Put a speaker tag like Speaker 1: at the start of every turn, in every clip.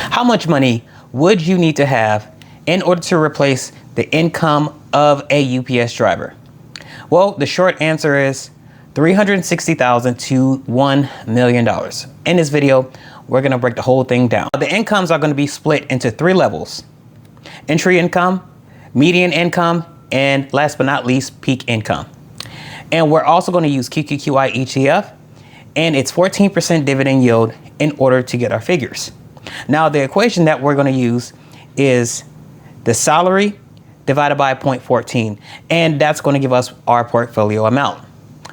Speaker 1: How much money would you need to have in order to replace the income of a UPS driver? Well, the short answer is $360,000 to $1 million. In this video, we're going to break the whole thing down. The incomes are going to be split into 3 levels: entry income, median income, and last but not least, peak income. And we're also going to use QQQI ETF and its 14% dividend yield in order to get our figures. Now, the equation that we're going to use is the salary divided by 0.14, and that's going to give us our portfolio amount.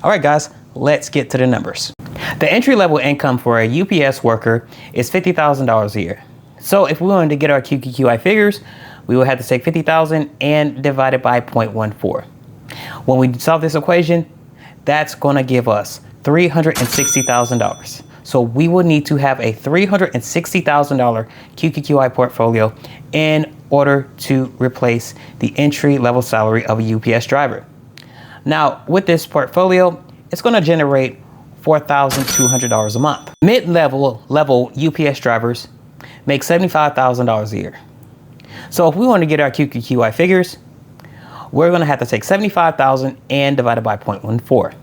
Speaker 1: All right, guys, let's get to the numbers. The entry-level income for a UPS worker is $50,000 a year. So if we wanted to get our QQQI figures, we would have to take 50,000 and divide it by 0.14. When we solve this equation, that's going to give us $360,000. So we will need to have a $360,000 QQQI portfolio in order to replace the entry-level salary of a UPS driver. Now, with this portfolio, it's going to generate $4,200 a month. Mid-level UPS drivers make $75,000 a year. So if we want to get our QQQI figures, we're going to have to take 75,000 and divide it by 0.14.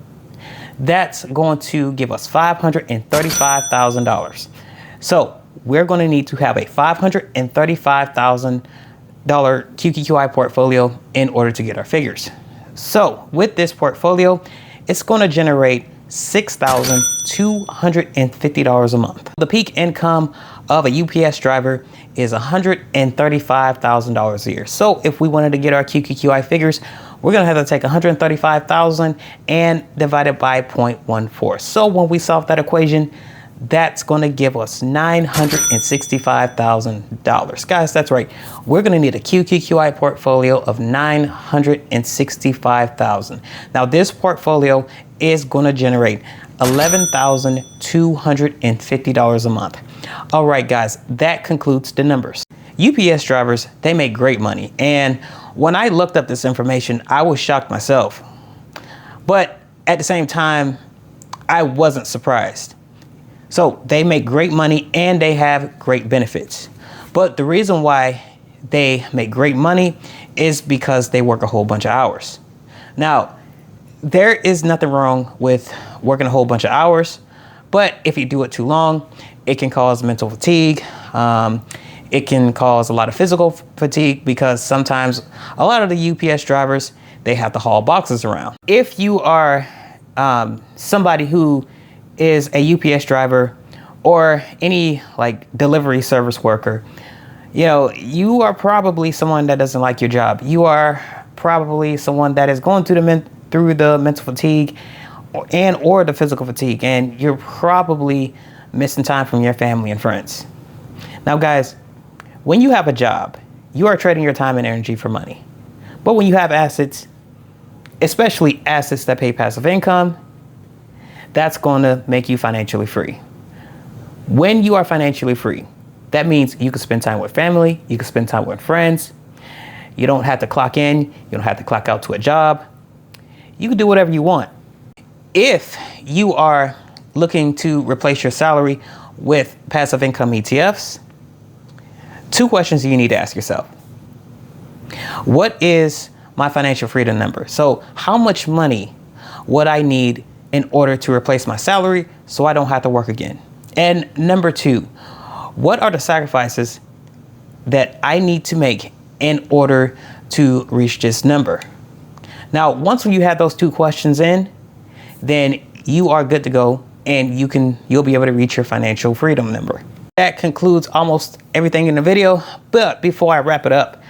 Speaker 1: That's going to give us $535,000. So we're going to need to have a $535,000 QQQI portfolio in order to get our figures. So with this portfolio, it's going to generate $6,250 a month. The peak income of a UPS driver is $135,000 a year. So if we wanted to get our QQQI figures, we're going to have to take 135,000 and divide it by 0.14. So when we solve that equation, that's going to give us $965,000. Guys, that's right. We're going to need a QQQI portfolio of $965,000. Now, this portfolio is going to generate $11,250 a month. All right, guys, that concludes the numbers. UPS drivers, they make great money. And when I looked up this information, I was shocked myself. But at the same time, I wasn't surprised. So they make great money and they have great benefits. But the reason why they make great money is because they work a whole bunch of hours. Now, there is nothing wrong with working a whole bunch of hours, but if you do it too long, it can cause mental fatigue. It can cause a lot of physical fatigue because sometimes a lot of the UPS drivers, they have to haul boxes around. If you are somebody who is a UPS driver or any like delivery service worker, you know, you are probably someone that doesn't like your job. You are probably someone that is going through the mental fatigue or the physical fatigue, and you're probably missing time from your family and friends. Now, guys, when you have a job, you are trading your time and energy for money. But when you have assets, especially assets that pay passive income, that's going to make you financially free. When you are financially free, that means you can spend time with family, you can spend time with friends. You don't have to clock in, you don't have to clock out to a job. You can do whatever you want. If you are looking to replace your salary with passive income ETFs, 2 questions you need to ask yourself. What is my financial freedom number? So how much money would I need in order to replace my salary so I don't have to work again? And number 2, what are the sacrifices that I need to make in order to reach this number? Now, once you have those 2 questions in, then you are good to go and you'll be able to reach your financial freedom number. That concludes almost everything in the video. But before I wrap it up,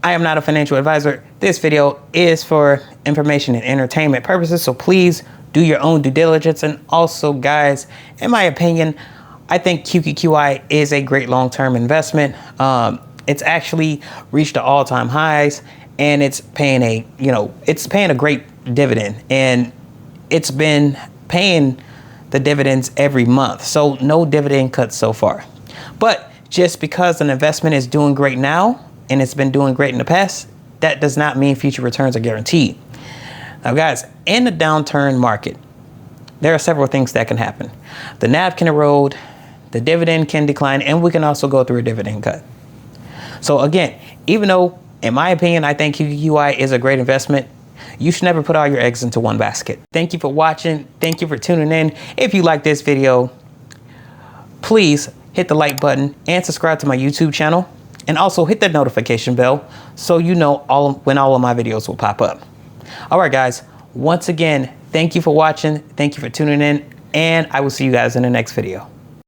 Speaker 1: I am not a financial advisor. This video is for information and entertainment purposes. So please do your own due diligence. And also, guys, in my opinion, I think QQQI is a great long-term investment. It's actually reached the all-time highs, and it's paying a great dividend, and it's been paying the dividends every month. So no dividend cuts so far. But just because an investment is doing great now and it's been doing great in the past, that does not mean future returns are guaranteed. Now, guys, in the downturn market, there are several things that can happen. The NAV can erode, the dividend can decline, and we can also go through a dividend cut. So again, even though, in my opinion, I think QQQI is a great investment, you should never put all your eggs into one basket. Thank you for watching. Thank you for tuning in. If you like this video, please hit the like button and subscribe to my YouTube channel. And also hit the notification bell so you know when all of my videos will pop up. All right, guys. Once again, thank you for watching. Thank you for tuning in. And I will see you guys in the next video.